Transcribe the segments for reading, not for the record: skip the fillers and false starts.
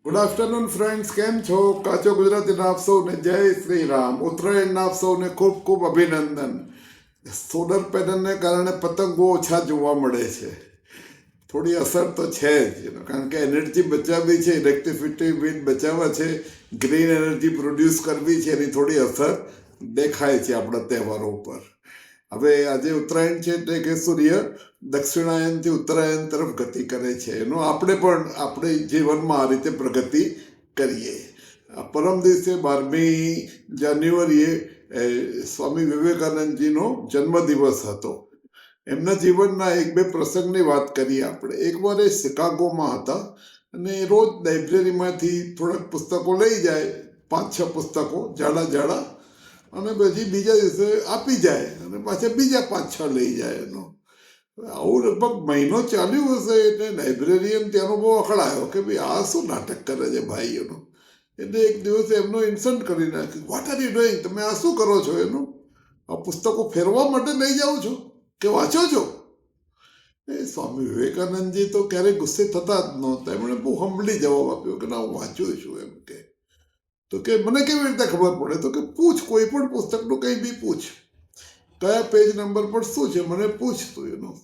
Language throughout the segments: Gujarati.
ગુડ આફ્ટરનૂન ફ્રેન્ડ્સ, કેમ છો? કાચો ગુજરાતીના આપ સૌને જય શ્રી રામ. ઉત્તરાયણના આપ સૌને ખૂબ ખૂબ અભિનંદન. સોલર પેનલને કારણે પતંગો ઓછા જોવા મળે છે. થોડી અસર તો છે જ, કારણ કે એનર્જી બચાવવી છે, ઇલેક્ટ્રિસિટી બિલ બચાવવા છે, ગ્રીન એનર્જી પ્રોડ્યુસ કરવી છે, એની થોડી અસર દેખાય છે આપણા તહેવારો ઉપર. હવે આજે ઉત્તરાયણ છે એટલે કે સૂર્ય દક્ષિણાયનથી ઉત્તરાયણ તરફ ગતિ કરે છે. એનો આપણે પણ આપણે જીવનમાં આ રીતે પ્રગતિ કરીએ. પરમ દિવસે 12મી જાન્યુઆરીએ સ્વામી વિવેકાનંદજીનો જન્મદિવસ હતો. એમના જીવનના એક બે પ્રસંગની વાત કરીએ આપણે. એકવાર એ શિકાગોમાં હતા અને રોજ લાઇબ્રેરીમાંથી થોડાક પુસ્તકો લઈ જાય, 5-6 પુસ્તકો જાડા જાડા, અને પછી બીજા દિવસે આપી જાય અને પાછા બીજા 5-6 લઈ જાય. એનો આવું લગભગ મહિનો ચાલ્યું હશે એટલે લાઇબ્રેરિયન ત્યાંનો બહુ અકળાયો કે ભાઈ આ શું નાટક કરે છે ભાઈ એનું. એટલે એક દિવસે એમનો ઇન્સલ્ટ કરી નાખ્યું. What are you doing? તમે આ શું કરો છો? એનું આ પુસ્તકો ફેરવા માટે લઈ જાઓ છો કે વાંચો છો? એ સ્વામી વિવેકાનંદજી તો ક્યારેય ગુસ્સે થતા જ નહોતા. એમણે બહુ હમ્બલી જવાબ આપ્યો કે ના, હું વાંચું છું. એમ કે તો કે મને કેવી રીતે ખબર પડે? તો કે પૂછ, કોઈ પણ પુસ્તકનું કંઈ બી પૂછ, કયા પેજ નંબર પર શું છે મને પૂછ તું એનું.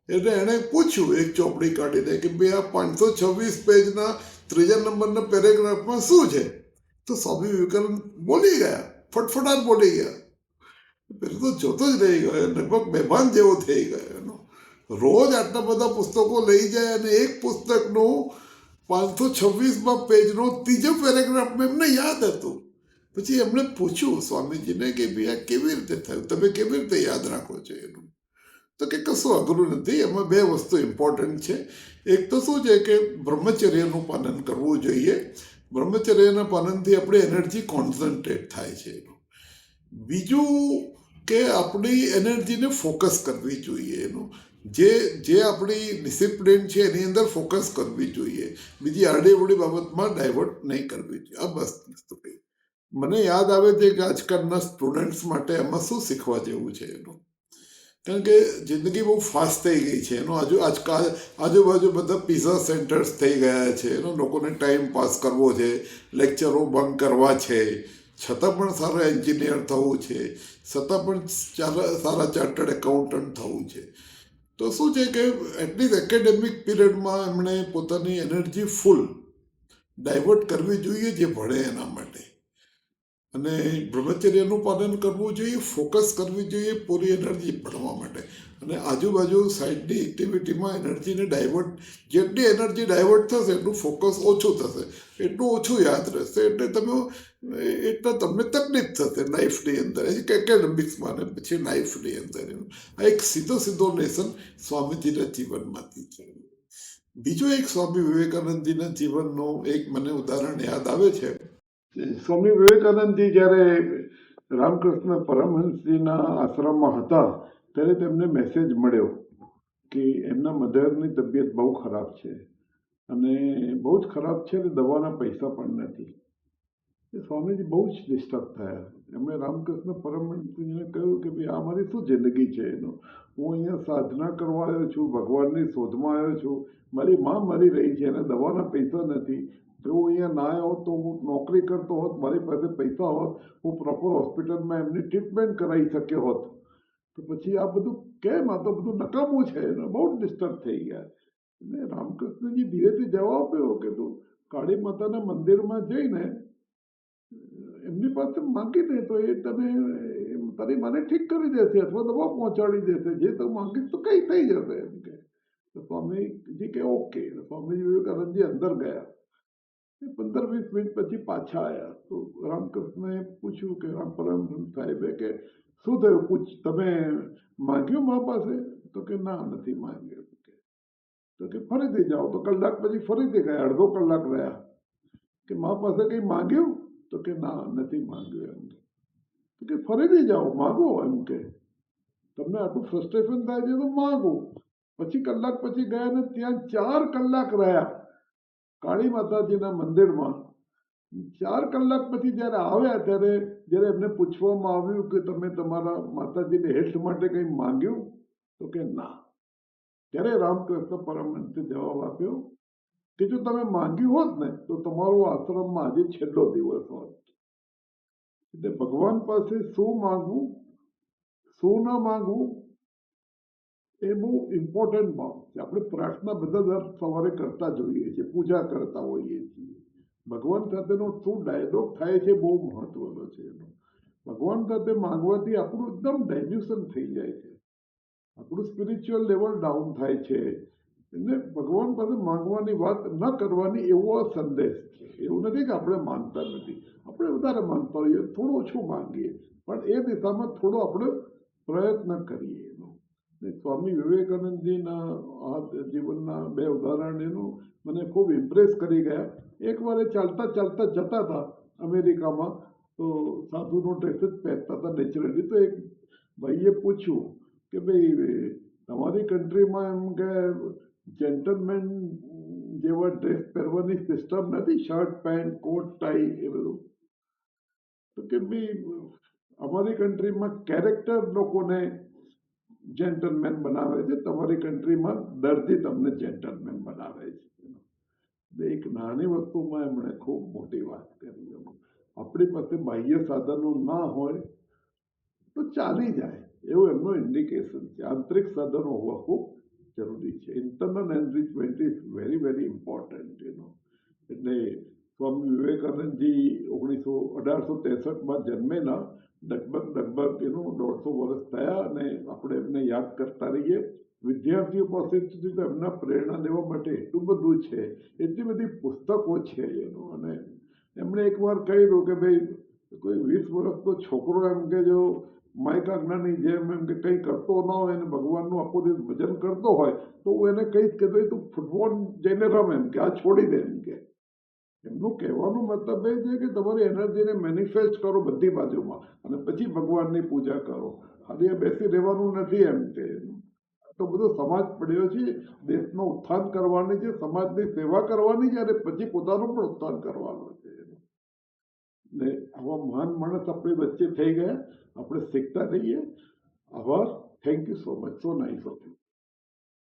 એટલે એણે પૂછ્યું એક ચોપડી કાઢીને કે ભાઈ આ 526 પેજના 3જા નંબરના પેરેગ્રાફમાં શું છે? તો સ્વામી વિવેકાનંદ બોલી ગયા, ફટફટાટ બોલી ગયા. પેલું તો જોતો જ રહી ગયો, લગભગ બેભાન જેવો થઈ ગયો એનો. રોજ આટલા બધા પુસ્તકો લઈ જાય અને એક પુસ્તકનું 526માં પેજનો 3જો પેરેગ્રાફ એમને યાદ હતું. પછી એમણે પૂછ્યું સ્વામીજીને કે ભાઈ આ કેવી રીતે થયું, તમે કેવી રીતે યાદ રાખો છો એનું? તો કે કશું અઘરું નથી, એમાં બે વસ્તુ ઇમ્પોર્ટન્ટ છે. એક તો શું છે કે બ્રહ્મચર્યનું પાલન કરવું જોઈએ. બ્રહ્મચર્યના પાલનથી આપણી એનર્જી કોન્સન્ટ્રેટ થાય છે. બીજું કે આપણી એનર્જીને ફોકસ કરવી જોઈએ. એનું જે આપણી ડિસિપ્લિન છે એની અંદર ફોકસ કરવી જોઈએ, બીજી આડીઅવળી બાબતમાં ડાયવર્ટ નહીં કરવી જોઈએ. આ બસ વસ્તુ કહી. મને યાદ આવે છે કે આજકાલના સ્ટુડન્ટ્સ માટે એમાં શું શીખવા જેવું છે એનું. કારણ કે જિંદગી બહુ ફાસ્ટ થઈ ગઈ છે. એનો આજકાલ આજુબાજુ બધા પિઝા સેન્ટર્સ થઈ ગયા છે. એનો લોકોને ટાઈમ પાસ કરવો છે, લેક્ચરો બંધ કરવા છે, છતાં પણ સારા એન્જિનિયર થવું છે, છતાં પણ સારા ચાર્ટર્ડ એકાઉન્ટન્ટ થવું છે. તો શું છે કે એટલીસ્ટ એકેડેમિક પીરિયડમાં એમણે પોતાની એનર્જી ફૂલ ડાયવર્ટ કરવી જોઈએ જે ભણે એના માટે. અને બ્રહ્મચર્યનું પાલન કરવું જોઈએ, ફોકસ કરવી જોઈએ પૂરી એનર્જી ભણવા માટે. અને આજુબાજુ સાઈડની એક્ટિવિટીમાં એનર્જીને ડાયવર્ટ, જેટલી એનર્જી ડાયવર્ટ થશે એટલું ફોકસ ઓછું થશે, એટલું ઓછું યાદ રહેશે. એટલે તમને તકલીફ થશે લાઈફની અંદર, એકેડેમિક્સમાં ને પછી લાઈફની અંદર. આ એક સીધો સીધો લેસન સ્વામીજીના જીવનમાંથી છે. બીજો એક સ્વામી વિવેકાનંદજીના જીવનનો એક મને ઉદાહરણ યાદ આવે છે. સ્વામી વિવેકાનંદજી જ્યારે રામકૃષ્ણ પરમહંસજીના આશ્રમમાં હતા ત્યારે તેમને મેસેજ મળ્યો કે એમના મધરની તબિયત બહુ ખરાબ છે અને બહુ જ ખરાબ છે અને દવાના પૈસા પણ નથી. સ્વામીજી બહુ જ ડિસ્ટર્બ થયા. એમણે રામકૃષ્ણ પરમહંસજીને કહ્યું કે ભાઈ આ મારી શું જિંદગી છે એનો? હું અહીંયા સાધના કરવા આવ્યો છું, ભગવાનની શોધમાં આવ્યો છું, મારી માં મરી રહી છે અને દવાના પૈસા નથી. જો હું અહીંયા ના આવ્યો તો હું નોકરી કરતો હોત, મારી પાસે પૈસા હોત, હું પ્રોપર હોસ્પિટલમાં એમની ટ્રીટમેન્ટ કરાવી શક્યો હોત. તો પછી આ બધું કેમ? આ તો બધું નકામું છે. બહુ ડિસ્ટર્બ થઈ ગયા. અને રામકૃષ્ણજી ધીરેથી જવાબ આપ્યો કે તું કાળી માતાના મંદિરમાં જઈને એમની પાસે માંગી દે તો એ તને તારી માને ઠીક કરી દેશે અથવા દવા પહોંચાડી દેશે. જે તું માંગીશ તો કઈ થઈ જશે એમ કે. તો સ્વામીજી કે ઓકે. સ્વામી વિવેકાનંદજી અંદર ગયા. 15-20 મિનિટ પછી પાછા આવ્યા તો રામકૃષ્ણએ પૂછ્યું કે રામ પરમહંસ સાહેબે કે શું થયું? પૂછ, તમે માંગ્યું મા પાસે? તો કે ના, નથી માંગ્યું. તો કે ફરીથી જાઓ. તો કલાક પછી ફરીથી ગયા, અડધો કલાક રહ્યા કે મા પાસે કઈ માંગ્યું? તો કે ના, નથી માંગ્યું. એમ કે ફરીથી જાઓ, માગો. એમ કે તમને આટલું ફ્રસ્ટ્રેશન થાય છે તો માગો. પછી કલાક પછી ગયા ને ત્યાં 4 કલાક રહ્યા કાળી માતાજીના મંદિરમાં. 4 કલાક પછી જ્યારે આવ્યા ત્યારે જ્યારે એમને પૂછવામાં આવ્યું કે તમે તમારા માતાજીને હેલ્થ માટે કંઈ માંગ્યું? તો કે ના. ત્યારે રામકૃષ્ણ પરમહંસે જવાબ આપ્યો કે જો તમે માંગ્યું હોત ને તો તમારો આશ્રમમાં આજે છેલ્લો દિવસ હોત. એટલે ભગવાન પાસે શું માંગવું, શું ન માંગવું, એ બહુ ઇમ્પોર્ટન્ટ બાબત છે. આપણે પ્રાર્થના બધા દર સવારે કરતા જોઈએ છીએ, પૂજા કરતા હોઈએ છીએ. ભગવાન સાથેનો શું ડાયલોગ થાય છે બહુ મહત્વનો છે એનો. ભગવાન સાથે માંગવાથી આપણું એકદમ ડાયલ્યુશન થઈ જાય છે, આપણું સ્પિરિચ્યુઅલ લેવલ ડાઉન થાય છે. એટલે ભગવાન પાસે માંગવાની વાત ન કરવાની એવો આ સંદેશ છે. એવું નથી કે આપણે માનતા નથી, આપણે વધારે માનતા હોઈએ, થોડું ઓછું માંગીએ, પણ એ દિશામાં થોડો આપણે પ્રયત્ન કરીએ એનો. સ્વામી વિવેકાનંદજીના આ જીવનના બે ઉદાહરણ એનું મને ખૂબ ઇમ્પ્રેસ કરી ગયા. એકવાર એ ચાલતા ચાલતા જતા હતા અમેરિકામાં, તો સાધુનો ડ્રેસ જ પહેરતા હતા નેચરલી. તો એક ભાઈએ પૂછ્યું કે ભાઈ તમારી કન્ટ્રીમાં એમ કે જેન્ટલમેન જેવા ડ્રેસ પહેરવાની સિસ્ટમ નથી, શર્ટ પેન્ટ કોટ ટાઈ એ બધું? તો કે ભાઈ અમારી કન્ટ્રીમાં કેરેક્ટર લોકોને જેન્ટલમેન બનાવે છે, તમારી કન્ટ્રીમાં દર્દી તમને જેન્ટલમેન બનાવે છે. એક નાની વસ્તુમાં એમણે ખૂબ મોટી વાત કરી. આપણી પાસે બાહ્ય સાધનો ના હોય તો ચાલી જાય એવું એમનું ઇન્ડિકેશન છે. આંતરિક સાધનો હોવા ખૂબ જરૂરી છે. Internal enrichment is very very important એટલે સ્વામી વિવેકાનંદજી 1863માં જન્મેલા, લગભગ 150 વર્ષ થયા અને આપણે એમને યાદ કરતા રહીએ. વિદ્યાર્થીઓ પાસેથી એમના પ્રેરણા લેવા માટે એટલું બધું છે, એટલી બધી પુસ્તકો છે અને એમણે એકવાર કહ્યું કે ભાઈ કોઈ 20 વર્ષનો છોકરો એમ કે જો માઇક આજ્ઞાની જેમ એમ કે કંઈ કરતો ન હોય અને ભગવાનનું આખો દિવસ ભજન કરતો હોય તો હું એને કહીશ કે ભાઈ તું ફૂટબોલ જઈને રમ, એમ કે આ છોડી દે એમ કે. એમનું કહેવાનું મતલબ એ છે કે તમારી એનર્જીને મેનિફેસ્ટ કરો બધી બાજુમાં અને પછી ભગવાનની પૂજા કરો. ખાલી બેસી રહેવાનું નથી એમ કે. તો બધો સમાજ પડ્યો છે, દેશનું ઉત્થાન કરવાની છે, સમાજની સેવા કરવાની છે અને પછી પોતાનું પણ ઉત્થાન કરવાનું છે. ને આવા મહાન માણસ આપણી વચ્ચે થઈ ગયા, આપણે શીખતા રહીએ. આભાર. Thank you so much. So nice of you.